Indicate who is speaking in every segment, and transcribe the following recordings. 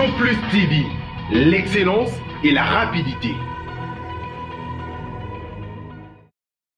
Speaker 1: Vision Plus TV, l'excellence et la rapidité.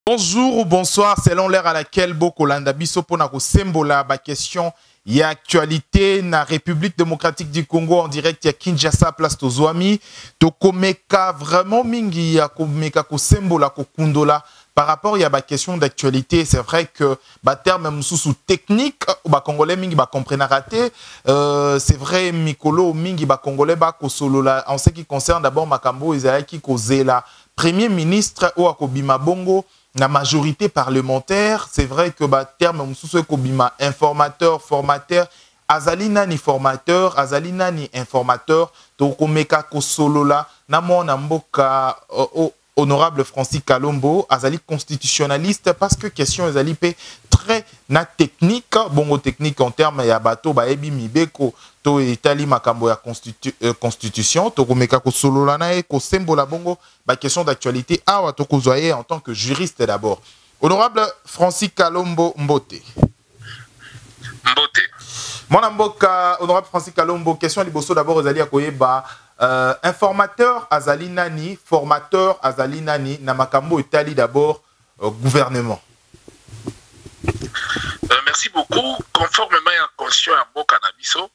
Speaker 2: Bonjour ou bonsoir, selon l'heure à laquelle Bokolanda biso pona ko sembola ba question ya actualité na République démocratique du Congo en direct ya Kinshasa place Tozwami to komeka vraiment mingi ya komeka ko sembola ko kundola par rapport à la question d'actualité. C'est vrai que ba terme sous technique ba congolais mingi ba comprendre raté, c'est vrai mikolo mingi ba congolais ba ko solola en ce qui concerne d'abord makambo ezaki ko zela premier ministre o akobima bongo la majorité parlementaire. C'est vrai que ba terme sous kobima informateur formateur azalina ni formateur azalina ni informateur to komeka ko solola na mona mboka honorable Francis Kalombo, azali constitutionnaliste parce que question azali pe très na technique, bongo technique en termes ya bato ba ebi mibeko to etali makambo ya constitution to komeka ko solola na e ko sembola bongo ba question d'actualité awa to kozoye en tant que juriste d'abord. Honorable Francis Kalombo Mbote.
Speaker 3: Mbote.
Speaker 2: Mon mboka honorable Francis Kalombo, question liboso d'abord azali akoyeba informateur azali nani, formateur azali nani, na makambo etali d'abord gouvernement.
Speaker 3: Merci beaucoup. Conformément à la constitution à Mboka Nabiso,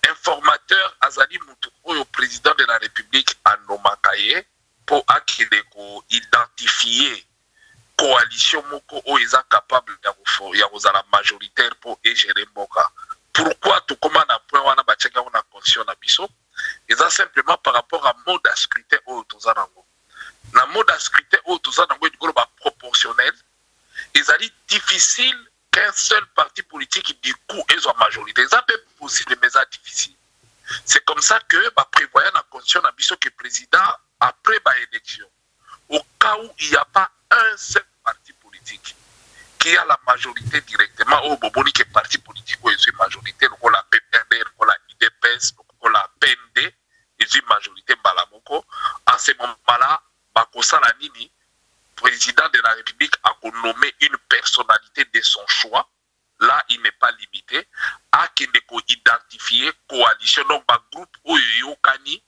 Speaker 3: informateur azali mutu oyo président de la République anomakaye pour akide ko identifier coalition moko oyo eza capable ya kozala majoritaire pour gérer Mboka. Pourquoi tout comment na point wana bacheka na constitution na biso? Et ça simplement par rapport à mode à scrutin au Tozanango. Na mode à scrutin au Tozanango est proportionnel. Et ça dit difficile qu'un seul parti politique du coup ait sa majorité. Ça peut possible, mais ça difficile. C'est comme ça que prévoyant la constitution na biso que président après l'élection, au cas où il n'y a pas un seul parti politique qui a la majorité directement au Boboni qui est parti politique où il est majoritaire, ou la PPRD, ou la IDPS, la PND, et une majorité Balamoko, en ce moment-là, Bakosa Lanini, président de la République, a nommé une personnalité de son choix. Là, il n'est pas limité à qu'il identifier coalition, donc un groupe où il y a Kani,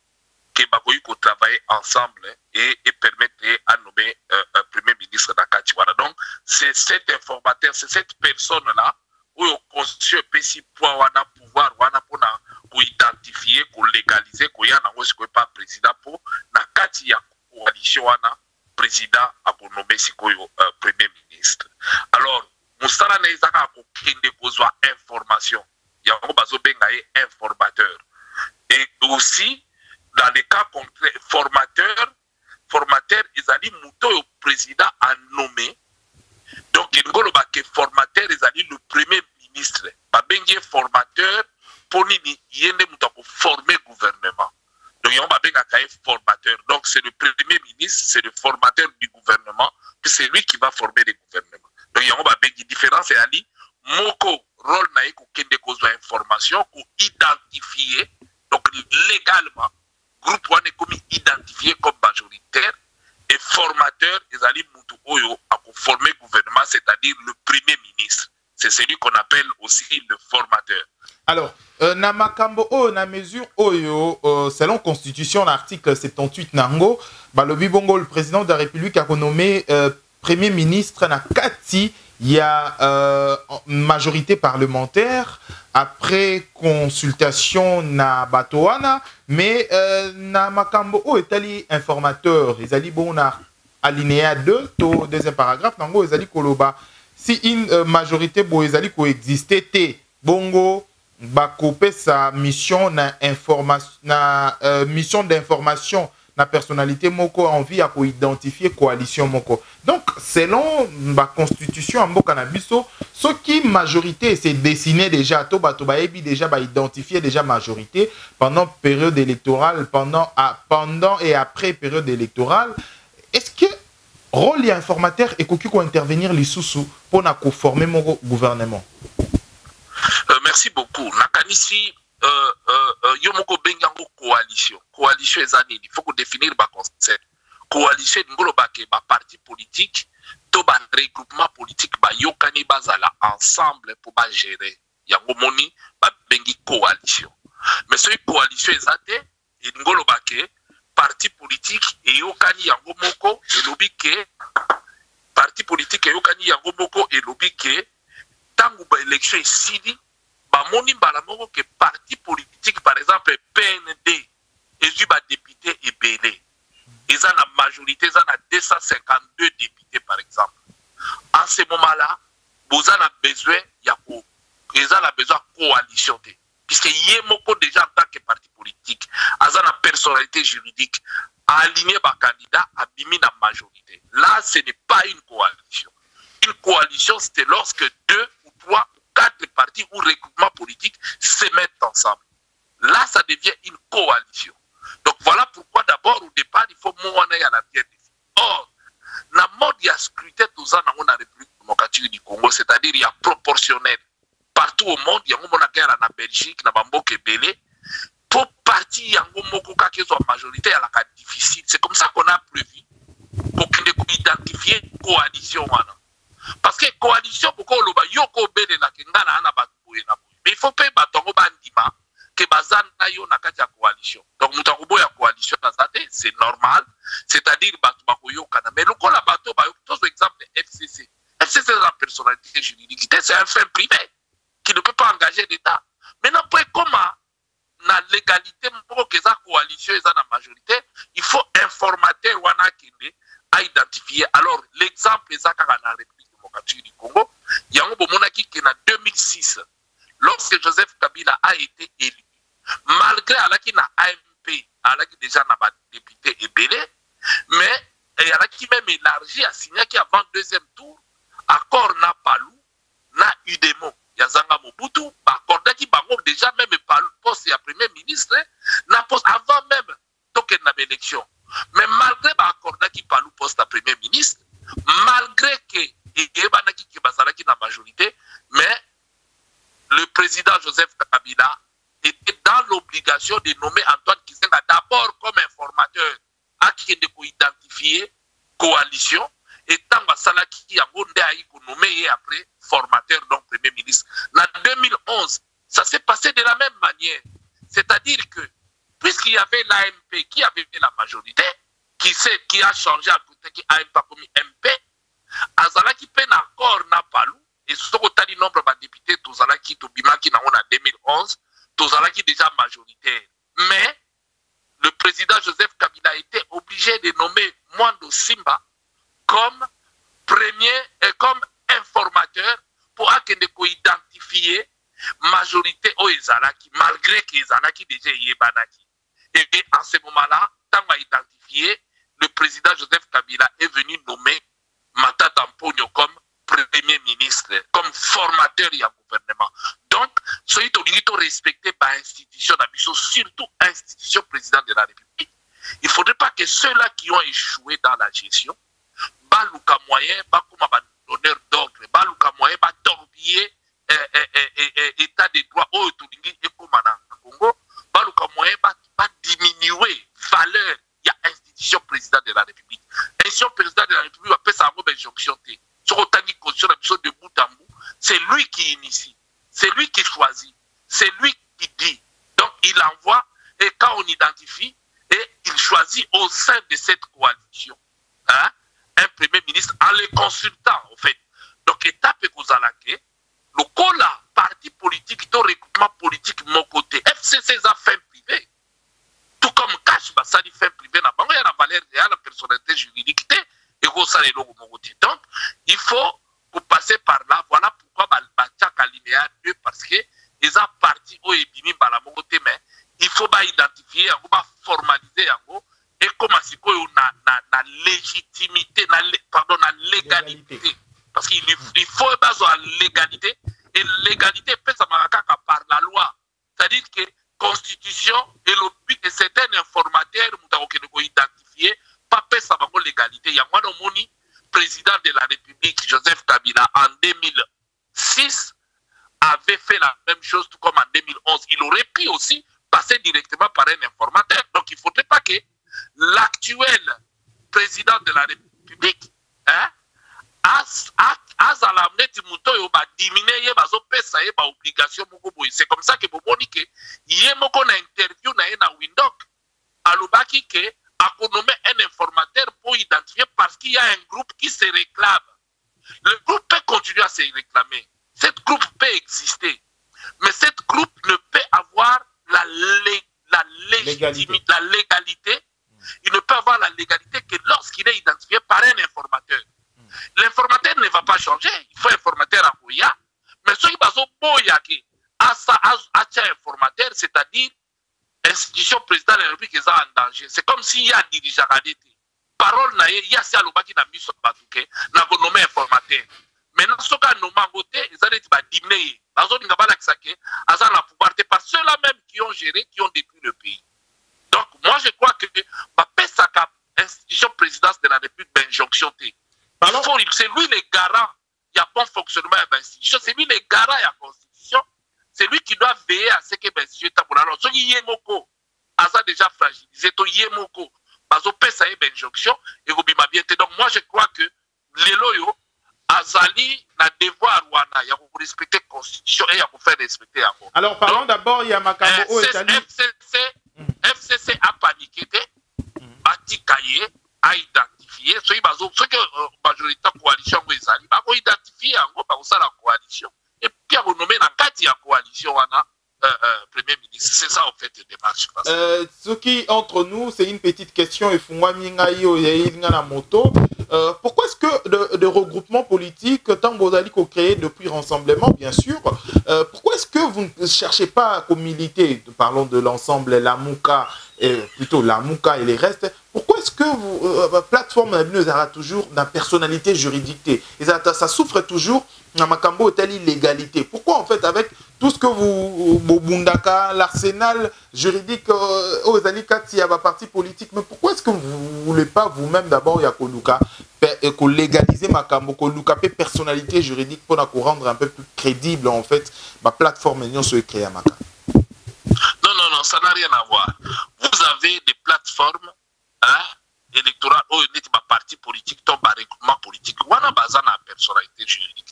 Speaker 3: qui va travailler ensemble et permettre à nommer un premier ministre d'Akatiwara. Donc, c'est cet informateur, c'est cette personne-là où il constitue un petit pouvoir pour identifier, pour légaliser, pour y a pas président pour na kati ya coalition wana président a nommé sikoyo premier ministre. Alors, musala na ezaka ko kende kozwa information. Ya ngo bazo benga informateur. Et aussi dans les cas contraires formateur ezali muto yo président a nommé. Donc il ngolo ba ke formateur ezali le premier ministre. Ba bengi formateur pour yende muto ko former gouvernement. Donc on va bien formateur. Donc c'est le premier ministre, c'est le formateur du gouvernement, puis c'est lui qui va former le gouvernement. Donc on va bien différence et ali moko rôle na ko kende ko zo information ko identifier donc légalement groupe one est comme identifié comme majoritaire et formateur ezali mutu oyo a ko former gouvernement, c'est-à-dire le premier ministre. C'est celui qu'on appelle aussi le formateur.
Speaker 2: Alors, na makambo o na mesure oyo selon constitution l'article 78 nango balobi bongo le président de la République a renommé premier ministre na kati ya majorité parlementaire après consultation na batoana mais na makambo o etali informateur ezali bon na alinéa 2 to deuxième paragraphe nango ezali koloba si une majorité bo ezali coexister te bongo bakopé sa mission na information na mission d'information na personnalité moko envie à identifier coalition moko. Donc selon la constitution en mboka na biso ce qui majorité c'est dessiné déjà to bato ba ebi déjà ba identifier déjà majorité pendant période électorale pendant et après période électorale. Est-ce que rôle y informateur et koki ko intervenir li susu pour na ko former mon gouvernement?
Speaker 3: Merci beaucoup. Nakanisi yomoko bengango coalition. Coalition ezani, il faut qu'on définir ba concept. Coalition ngolo ba ke ba parti politique, to ba regroupement politique ba yokani bazala ensemble pour ba gérer. Yango moni ba bengi coalition. Mais ce coalition ezate et ngolo bake parti politique et yokani yango moko et lobi ke parti politique et yokani yango moko et lobi ke tangu ba élection isidi ba moni mbala moko ke parti politique par exemple PND et ba député ebele ils ont la majorité, ils ont 252 députés par exemple. En ce moment-là, vous avez besoin de coalition. Puisque y a beaucoup déjà en tant que parti politique, ils ont la personnalité juridique, aligner les candidats, à bimer la majorité. Là, ce n'est pas une coalition. Une coalition, c'était lorsque 2 ou 3 ou 4 partis ou regroupements politiques se mettent ensemble. Là, ça devient une coalition. Donc voilà pourquoi d'abord au départ il faut mourir à la bien définie. Or, dans le mode il y a scrutin tous ans dans la République démocratique du Congo, c'est-à-dire il y a proportionnel. Partout au monde, il y a un guerre en Belgique, dans Bamboke Belé. Pour partir, il y a un moko qui soit majorité, il y a la cas difficile. C'est comme ça qu'on a prévu pour identifier coalition. Parce que coalition, pourquoi on l'a yoko belé la kengana ana batoué na boy. Mais il faut payer batongo bandima. Que bazan na yo na kati ya coalition. Donc mutakubo ya coalition na zate, c'est normal, c'est-à-dire batu bakoyo kana. Mais le ko la bato ba yo tous exemple FCC. FCC c'est la personnalité juridique, c'est un fait privé qui ne peut pas engager l'État. Maintenant pour comment na légalité pour que sa coalition est na majorité, il faut informateur wana kende à identifier. Alors l'exemple est ça dans la République démocratique du Congo, il y a un bomonaki qui en 2006 lorsque Joseph Kabila a été élu, malgré qu'il a AMP, qu'il déjà n'a pas député et belé, mais il même élargi à signer qu'avant le deuxième tour, accord n'a pas loup, n'a eu des mots. Il y a Zanga Mobutu, accord qui bango déjà même pas le poste et premier ministre, n'a poste avant même token n'a élection. Mais malgré l'accord qui pas le poste à premier ministre, malgré que il y a qui n'a majorité, mais le président Joseph Kabila était dans l'obligation de nommer Antoine Kizenga d'abord comme informateur à qui il faut identifier coalition et tant que Salaki a nommé et après formateur donc premier ministre. En 2011, ça s'est passé de la même manière. C'est-à-dire que puisqu'il y avait l'AMP qui avait fait la majorité, qui a changé à côté, qui a pas commis MP, Azalaki peine encore n'a pas loup. Et ce que nombre de députés, Tozalaki, Tobimaki, en 2011, Tozalaki déjà majoritaire. Mais le président Joseph Kabila était obligé de nommer Mwando Simba comme premier et comme informateur pour identifier majorité au Ezalaki, malgré que Ezalaki déjà Yebanaki. Et en ce moment-là, tant à identifier, le président Joseph Kabila est venu nommer Matata Mponyo comme premier ministre, comme formateur du gouvernement. Donc, soyez obligés de respecter l'institution d'ambition, surtout l'institution président de la République. Il ne faudrait pas que ceux-là qui ont échoué dans la gestion, balouka moyen, comme donneur d'ordre, balouka moyen, torbiller état de droit au Touringi et comme en Congo, balouka moyen, diminuer valeur, il y a institution président de la République. Institution président de la République va faire sa robe injonction. C'est lui qui initie, c'est lui qui choisit, c'est lui qui dit. Donc il envoie et quand on identifie, et il choisit au sein de cette coalition un premier ministre en le consultant en fait. Donc étape Kozalake, le cola parti politique, tout regroupement politique de mon côté, FCC a fait privé. Tout comme Cash, ça dit fait privé, il y a la valeur, il y a la personnalité juridique. Donc, il faut passer par là. Voilà pourquoi Balbachak alinéa 2, parce que les a parti au Ebimi Balamogote, mais il faut identifier, il faut formaliser, et comment c'est qu'on a la légitimité, pardon, la légalité. Parce qu'il faut baser la légalité, et légalité peut s'amarrer par la loi. C'est-à-dire que constitution et le but de certains informateurs, nous identifier, pas sa légalité. Il y a moi le président de la République, Joseph Kabila, en 2006, avait fait la même chose, tout comme en 2011. Il aurait pu aussi passer directement par un informateur. Donc il ne faudrait pas que l'actuel président de la République a azala neti muto yo ba diminuer ye bazo pesa ye ba obligation moko boy. C'est comme ça que boboni ke ye moko na interview na ye na Windhoek alobaki ke akonome un informateur pour identifier parce qu'il y a un groupe qui se réclame. Le groupe peut continuer à se réclamer. Cette groupe peut exister. Mais cette groupe ne peut avoir la légitimité, la légalité. Il ne peut avoir la légalité que lorsqu'il est identifié par un informateur. L'informateur ne va pas changer. Il faut un informateur à Boya. Mais ceux qui sont Boya qui a un informateur, c'est-à-dire institution président de la République est en danger. C'est comme s'il y a un dirigeant à l'été. Parole, il y a un qui n'a mis sur le batouquet, n'a pas nommé informateur. Maintenant, ce qu'on a nommé en côté, ils ont été diminués. Par ceux-là même qui ont géré, qui ont détruit le pays. Donc, moi, je crois que l'institution présidence de la République d'injonction. C'est lui le garant. Il y a bon fonctionnement de l'institution. C'est lui le garant de la Constitution. C'est lui qui doit veiller à ce que l'institution est tabou. Alors, ceux qui Yemoko, Aza déjà fragilisé, to Yemoko, Bazo pesa une injonction, et Robima bien. Donc, moi, je crois que les loyaux, Azali n'a devoir Rwanda, il y a respecter la Constitution et il y a faire respecter la.
Speaker 2: Alors, parlons d'abord, il y a Makambo
Speaker 3: FCC a paniqué, bâti cahier, a identifié, ceux qui ont majorité de coalition, ils ont identifié la coalition, et puis a renommé la carte de la coalition, Premier ministre. C'est ça, en fait, les démarches.
Speaker 2: Ce qui, entre nous, c'est une petite question, et pourquoi est-ce que de regroupement politique, tant que vous allez créer depuis Rassemblement, bien sûr, pourquoi est-ce que vous ne cherchez pas à militer, parlons de l'ensemble, la Mouka, plutôt la Mouka et les restes, pourquoi est-ce que la plateforme aura toujours une personnalité juridique et ça souffre toujours dans Makambo et telle illégalité? Pourquoi en fait avec tout ce que vous Bundaka, l'arsenal juridique aux alikati à la partie politique, mais pourquoi est-ce que vous ne voulez pas vous-même d'abord Yakoluka légaliser Makambo, Koluka personnalité juridique pour nous rendre un peu plus crédible en fait ma plateforme union se créer à Maka?
Speaker 3: Non, ça n'a rien à voir. Vous avez des plateformes électorales où il y a des partis politiques, un regroupement politique. On a besoin de personnalité juridique.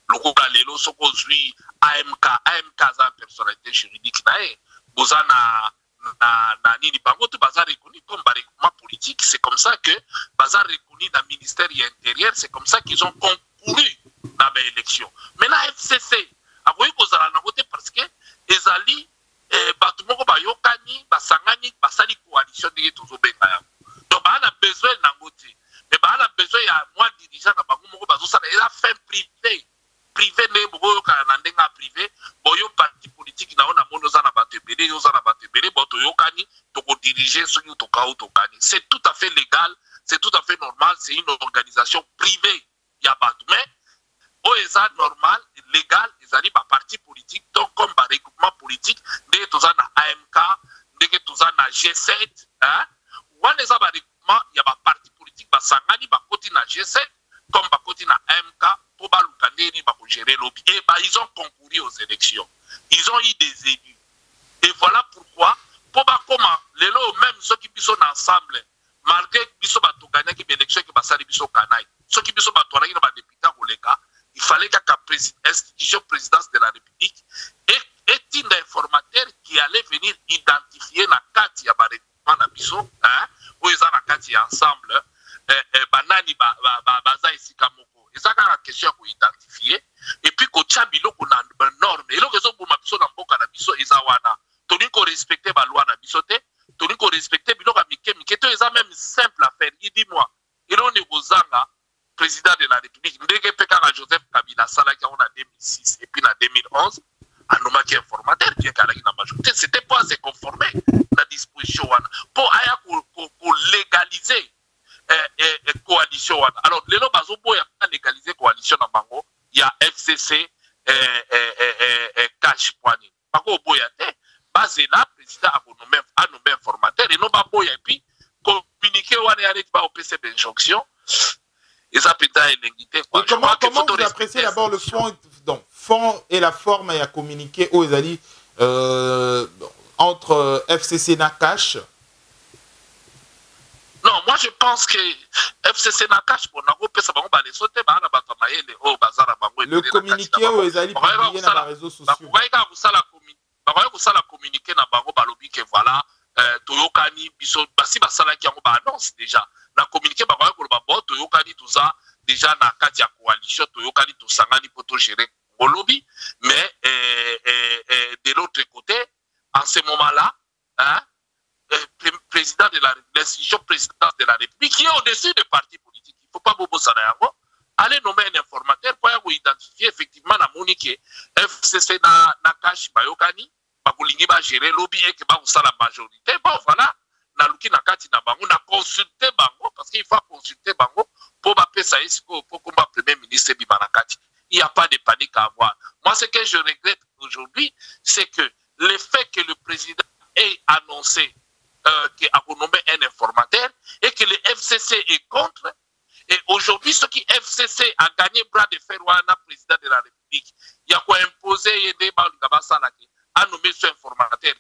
Speaker 3: Le Kogalelo, ce qu'on dit, AMK a une personnalité juridique. Vous avez Nini Bango, tu as reconnu comme regroupement politique. C'est comme ça que Bazar reconnu dans le ministère intérieur, c'est comme ça qu'ils ont concouru dans l'élection. Maintenant, FCC, vous voyez parce que les alliés, Batumoko Bayokani, Basangani, Basali coalition de Tozobenga. Donc, on a besoin d'un côté. Mais on a besoin de moins de dirigeants dans Bango Bazosa. Il a fait privé. Privé, privé. Boyo parti politique, na on a monozana batebele, yozana batebele, boto yokani, toko diriger ceux qui tokao tokani. C'est tout à fait légal, c'est tout à fait normal, c'est une organisation privée. Il y a pas mais OESA normal, légal, ils arrivent à parti politique, donc comme par regroupement politique, dès que tu as AMK, dès que tu as G7, hein, ou les regroupement, il y a un parti politique, Sangani, côté na G7, comme côté na AMK, pour gérer lobby. Et ils ont concouru aux élections. Ils ont eu des élus. Et voilà pourquoi, pour comment les lots, même ceux qui sont ensemble, malgré qu'ils soient gagné qui élection qui passent les canailles, ceux qui sont députés il fallait que l'institution présidence de la République ait un informateur qui allait venir identifier la carte ya regroupement na biso, hein, où ils ont la carte ensemble, banani baza esika moko. Et ça, la question qu'on identifier. Et puis, qu'on a une norme. Et là, on a besoin d'un boka na biso, et ça, toni qu'on respecte la loi na biso, toni qu'on respecte biloko mike, et ça même simple à faire. Il dit, moi, et là, on est aux anga, président de la République, ndenge peka na Joseph Kabila, salaki en 2006, et puis en 2011, à nous qui informateur, qui est à la majorité, c'était pas à se conformer à la disposition, pour légaliser coalition. Alors, les gens qui ont légalisé coalition dans Bango, il y a FCC Cash Poignet. Bango Boyate, basé là, le président a nommé informateur, et non pas Boya, et puis communiquer avec le PC d'injonction, et ça peut être l'ingité.
Speaker 2: Comment vous appréciez d'abord le fond, donc, fond et la forme à communiquer aux alliés entre FCC et Cash?
Speaker 3: Non, moi je pense que FCC n'a cache pour n'avoir pas ça bango ba les sauter ba na bato maele o bazara bango
Speaker 2: le communiqué aux ali publié dans les réseaux sociaux
Speaker 3: la communiqué na bango ba lobi que voilà toyokani biso basi basala ki yango ba annonce déjà na communiqué ba ko ba bo toyokani tout ça déjà na kati ya coalition toyokani to sangani poto gérer lobby mais de l'autre côté en ce moment-là hein président de l'institution présidence de la République qui est au-dessus des partis politiques. Il ne faut pas bobo sanayango. Allez nommer un informateur pour identifier effectivement la monique FCC na cash bayokani, bakulingi ba gérer lobby et que ba usa la majorité. Bon voilà, na luki na kati na bango na consulter bango parce qu'il faut consulter bango pour ba pesa isiko pour combat premier ministre Bibanakati. Il n'y a pas de panique à avoir. Moi ce que je regrette aujourd'hui, c'est que le fait que le président ait annoncé qu'il a nommé un informateur et que le FCC est contre. Et aujourd'hui, ce qui FCC a gagné bras de fer ouana président de la République, il y a quoi imposer des à nommer ce informateur.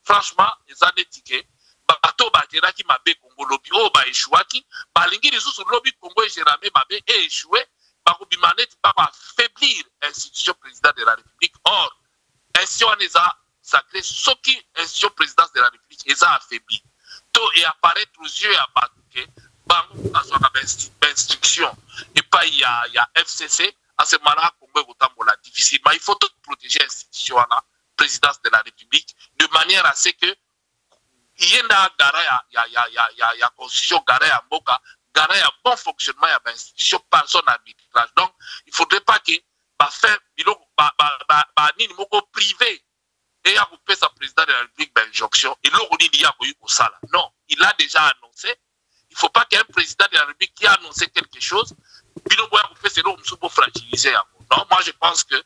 Speaker 3: Franchement, les années tickets, bateau batera qui m'a bé Congo lobby, oh bah échouaki, balingi les sous lobby Congo et Jéramé m'a bé échoué, barubimanet va affaiblir l'institution président de la République. Or, ainsi on les a sacré ce qui institution présidence de la République les a affaiblis. Tout et apparaître aux yeux à Batouké, bango à son instruction. Et pas il y a FCC, à ce moment-là, Congo est difficilement. Il faut tout protéger l'institution à la présidence de la République de manière à ce que il y a constitution, il y a bon fonctionnement, il y a institution par son arbitrage. Donc, il ne faudrait pas que faire privé et a coupé sa président de la République d'injonction et l'autre il y a eu au sala. Non, il a déjà annoncé. Il ne faut pas qu'un président de la République qui a annoncé quelque chose, puis le bois coupé c'est l'homme sous fragiliser. Non, moi je pense que le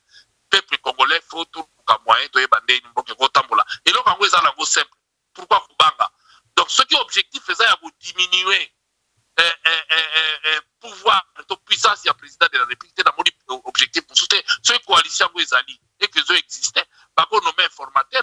Speaker 3: peuple congolais faut tout pour moyen de bander une boque rotambola. Et là quand vous avez un simple, pourquoi Kubanga? Donc ce qui est objectif faisait à vous diminuer pouvoir, puissance du président de la République, c'est mon objectif pour soutenir ce coalition vous alliés et que eux existaient. Par contre, nommé informateur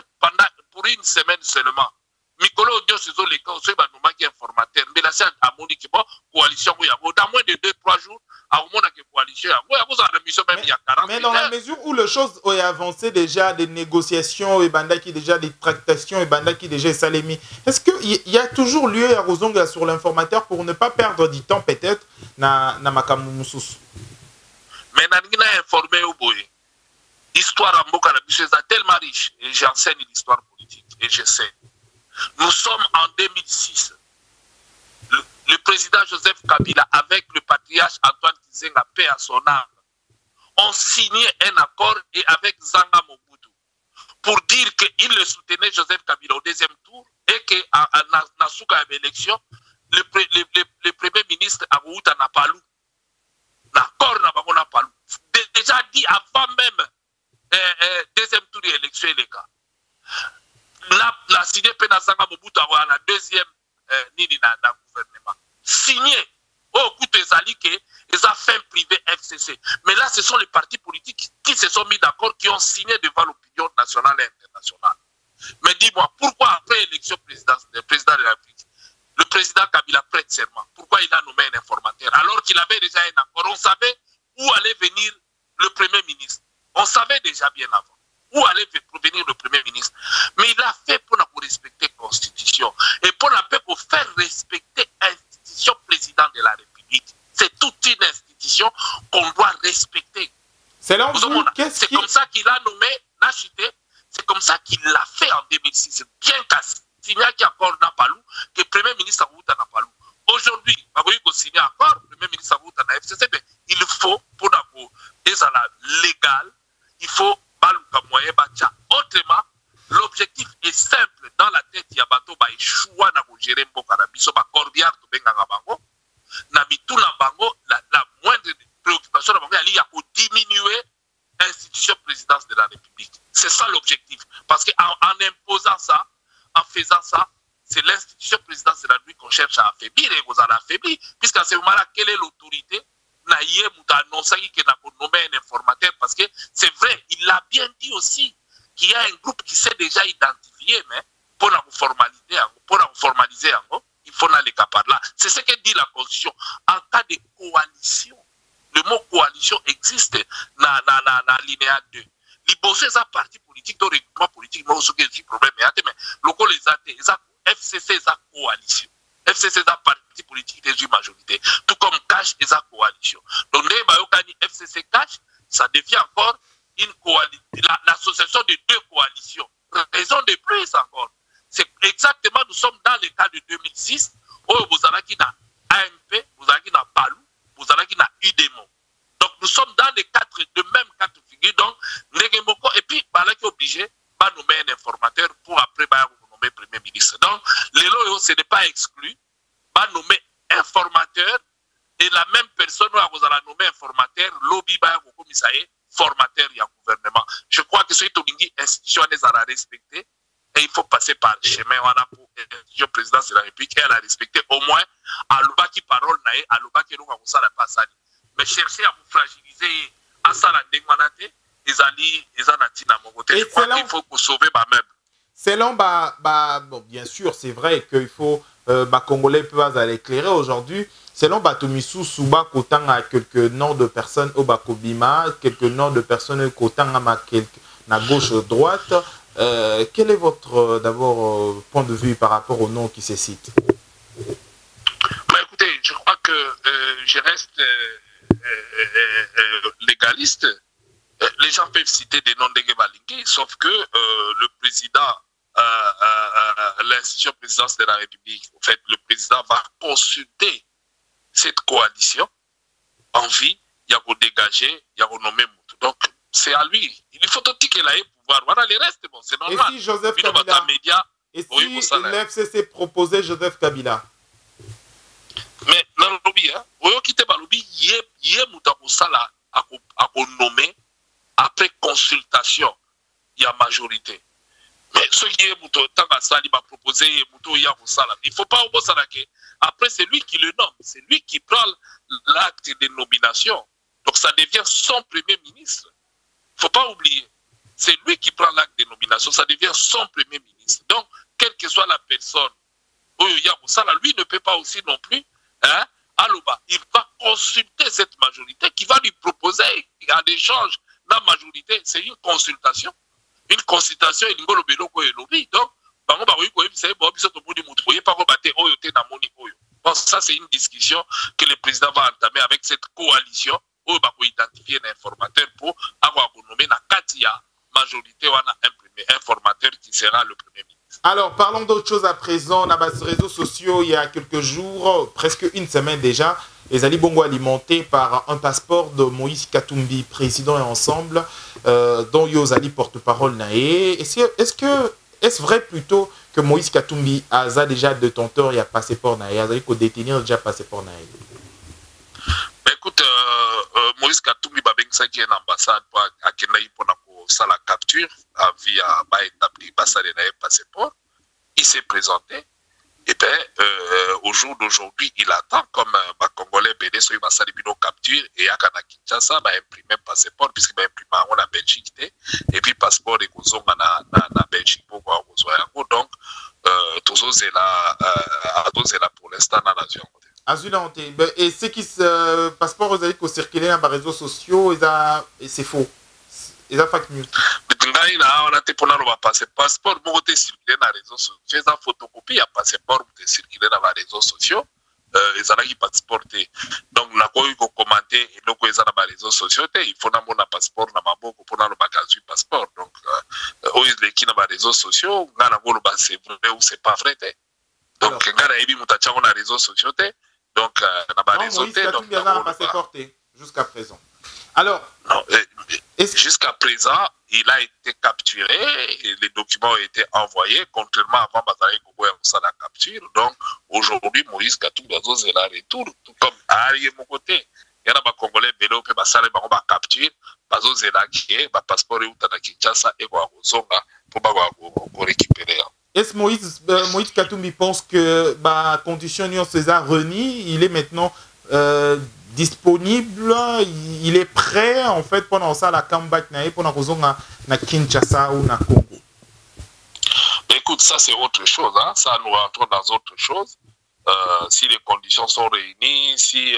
Speaker 3: pour une semaine seulement. Mikolo Odio Sezo les cas, c'est un informateur. Mais là, c'est à mon équipe, coalition, dans moins de 2-3 jours, à au moins que coalition, il y a 40.
Speaker 2: Mais dans la mesure où les choses ont avancé déjà, des négociations, et banda qui déjà des tractations, et banda qui déjà salémi, est-ce qu'il y a toujours lieu à Rozonga sur l'informateur pour ne pas perdre du temps peut-être na Makamoumoussous?
Speaker 3: Mais n'a informé au boy. L'histoire en Mboka est tellement riche, et j'enseigne l'histoire politique, et je sais. Nous sommes en 2006. Le président Joseph Kabila, avec le patriarche Antoine Kizenga, paix à son âme, ont signé un accord et avec Zanga Mobutu pour dire qu'il le soutenait Joseph Kabila au deuxième tour et qu'à Nasuka élection, le premier ministre Arouta n'a pas lu. L'accord n'a pas lu. Déjà dit avant même deuxième tour de l'élection et les cas. La signé Penazanga Mobutu à la deuxième nini na gouvernement. Signé au coup des alliés les affaires privées FCC. Mais là, ce sont les partis politiques qui se sont mis d'accord, qui ont signé devant l'opinion nationale et internationale. Mais dis-moi, pourquoi après l'élection président de la République, le président Kabila prête serment? Pourquoi il a nommé un informateur alors qu'il avait déjà un accord? On savait où allait venir le Premier ministre. On savait déjà bien avant où allait provenir le Premier ministre. Mais il a fait pour respecter la Constitution et pour faire respecter l'institution président de la République. C'est toute une institution qu'on doit respecter.
Speaker 2: C'est
Speaker 3: comme ça qu'il a nommé Nachité, c'est comme ça qu'il l'a fait en 2006. Bien qu'à signer qu'il encore n'a pas lu, que le Premier ministre Aouta n'a pas lu. Aujourd'hui, il faut signer encore, le Premier ministre Aouta n'a FCC, mais il faut, pour des salaires légales, il faut autrement, l'objectif est simple dans la tête il y a bateau ba choix na gérer mboka na biso ba cordial to benga bango na mituna bango la moindre préoccupation na bango ali ya pour diminuer l'institution présidence de la République. C'est ça l'objectif parce que en imposant ça, en faisant ça, c'est l'institution présidence de la République qu'on cherche à affaiblir et vous en affaiblir puisqu'à ce moment-là quelle est l'autorité? Naïe Mouta annoncé qu'il a nommé un informateur parce que c'est vrai, il l'a bien dit aussi qu'il y a un groupe qui s'est déjà identifié, mais pour la formaliser, il faut les caparer. par là. C'est ce que dit la Constitution. En cas de coalition, le mot coalition existe dans l'alinéa 2. Liboso est un parti politique, dans le règlement politique, mais aussi un problème. Mais le FCC est une coalition. FCC est un parti politique des majorité. Tout comme Cash est une coalition. Donc, FCC Cash, ça devient encore une coalition, l'association de deux coalitions. Raison de plus encore. C'est exactement, nous sommes dans le cas de 2006, où vous avez qui n'a AMP, vous avez qui n'a Palou, vous avez qui n'a UDEMO. Donc, nous sommes dans les même quatre figures. Donc, et puis, voilà qui est obligé de nommer un informateur pour après nommer Premier ministre. Donc, les lois, ce n'est pas exclu, de nommer informateur et la même personne où vous allez nommer informateur, lobby, commissaire, formateur et gouvernement. Je crois que ce qui est institution à respecter et il faut passer par le chemin pour l'institution présidence de la République et elle a respecté au moins à l'obaki parole, à l'obaki nous avons ça la passe. Mais chercher à vous fragiliser à ça la démanate, les alliés, les anatina mon côté. Je crois qu'il faut sauver ma meuble.
Speaker 2: Selon, bon, bien sûr, c'est vrai qu'il faut, Congolais peuvent l'éclairer aujourd'hui. Selon Batomisou, Souba, Kotan a quelques noms de personnes au Bakobima, quelques noms de personnes Kotan à gauche, droite. Quel est votre, d'abord, point de vue par rapport aux noms qui se citent?
Speaker 3: Écoutez, je crois que je reste légaliste. Les gens peuvent citer des noms de Gebalingui, sauf que le président, l'institution présidence de la République, en fait, le président va consulter cette coalition en vie, il y a qu'à dégager, il y a qu'à nommer Moutou. Donc, c'est à lui. Il faut tout qu'il ait pouvoir. Voilà, les restes, bon, c'est normal.
Speaker 2: Et si Joseph Kabila, et si l'FCC proposait Joseph Kabila?
Speaker 3: Mais dans le lobby, vous quittez le lobby, il y a Moutou à nommer après consultation, il y a majorité. Mais ce qui est Moutou, tant que ça, il va proposer Moutou, il y a Moussala. Il ne faut pas oublier ça. Après, c'est lui qui le nomme. C'est lui qui prend l'acte de nomination. Donc, ça devient son premier ministre. Il ne faut pas oublier. C'est lui qui prend l'acte de nomination. Ça devient son premier ministre. Donc, quelle que soit la personne, lui ne peut pas aussi non plus. Alouba, il va consulter cette majorité qui va lui proposer en échange la majorité. C'est une consultation. Une consultation, il y a le lobby. Donc, bon, ça, c'est une discussion que le président va entamer avec cette coalition où il va identifier un informateur pour avoir nommé la Katia majorité ou un informateur qui sera le premier ministre.
Speaker 2: Alors, parlons d'autre chose à présent. Dans les réseaux sociaux, il y a quelques jours, presque une semaine déjà, les Ali Bongo alimentés par un passeport de Moïse Katumbi, président et ensemble, dont Yozali porte-parole Naé. Est-ce vrai plutôt que Moïse Katumbi a déjà détenteur et a passeport Naé, a dit détenir déjà passeport Naé?
Speaker 3: Écoute, Moïse Katumbi a une ambassade à Kenaï pour la capture, via établi ambassade Naé passeport. Il s'est présenté. Et bien, au jour d'aujourd'hui, il attend comme un Congolais béné sur une capture et à Kinshasa, il a imprimé un passeport, puisqu'il a imprimé en Belgique. Et puis, passeport est en Belgique pour voir où il donc, tout ça, c'est là pour l'instant dans la nation.
Speaker 2: Et ce qui se passeport, vous avez circulé dans les réseaux sociaux, c'est faux. Et ça fake news.
Speaker 3: On a été pour le passeport, moi, on circulé dans les réseaux sociaux. J'ai une photocopie, il y a passeport, on circulé dans les réseaux sociaux. Ils ont qui passeporté. Donc, on a commenté, et donc, ils ont dans les réseaux sociaux. Il faut avoir un passeport, pour le magasin passeport. Donc, ils qui dans les réseaux sociaux, c'est vrai ou c'est pas vrai. Donc, on a dans les réseaux sociaux. Donc, dans les réseaux sociaux.
Speaker 2: Donc, il y a un passeport jusqu'à présent. Alors,
Speaker 3: jusqu'à présent, il a été capturé, et les documents ont été envoyés, contrairement à avant Bazari Kobo et la capture. Donc, aujourd'hui, Moïse Katumbi est là retour, tout comme à mon côté. Il y a des Congolais qui ont été capturés, Bazo Zela qui est, passeport et Outana Kinshasa et Zonga pour récupérer.
Speaker 2: Est-ce que Moïse Katumbi pense que la condition Union César renie, il est maintenant disponible, il est prêt en fait pendant ça la comeback pour na Kinshasa ou na Congo?
Speaker 3: Écoute, ça c'est autre chose, hein? Ça nous rentre dans autre chose. si les conditions sont réunies, si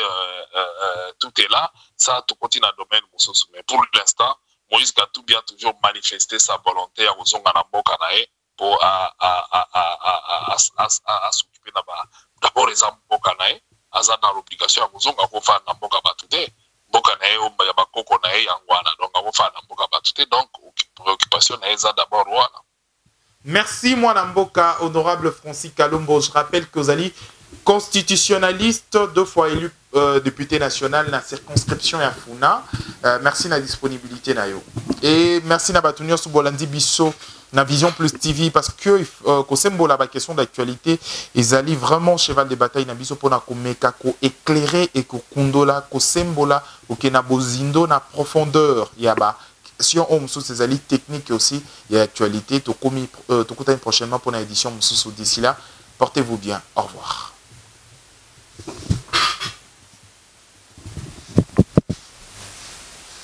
Speaker 3: tout est là, ça tout continue dans le domaine. Mais pour l'instant, Moïse Katumbi a toujours manifesté sa volonté à Ozonga Namboka Nae pour s'occuper d'abord les Amboka Nae, à dans l'obligation à Ozonga pour faire Namboka Batute, Mboka Nae, Yabakoko Nae, Yangwana, donc à faire Namboka Batute, donc préoccupation Nae, d'abord Wana.
Speaker 2: Merci, moi, Namboka, honorable Francis Kalombo. Je rappelle que vous allez constitutionnaliste, 2 fois élu député national dans la circonscription à Funa. Merci de la disponibilité. Et merci de la Soubolandi Bisso, na Vision Plus TV, parce que la question d'actualité, ils allaient vraiment cheval de bataille na biso pour éclairer et kondola, kosembola, na bozindo na profondeur. Yaba. Si on a ces alliés techniques aussi, il y a l'actualité. Tout prochainement pour une édition. D'ici là, portez-vous bien. Au revoir.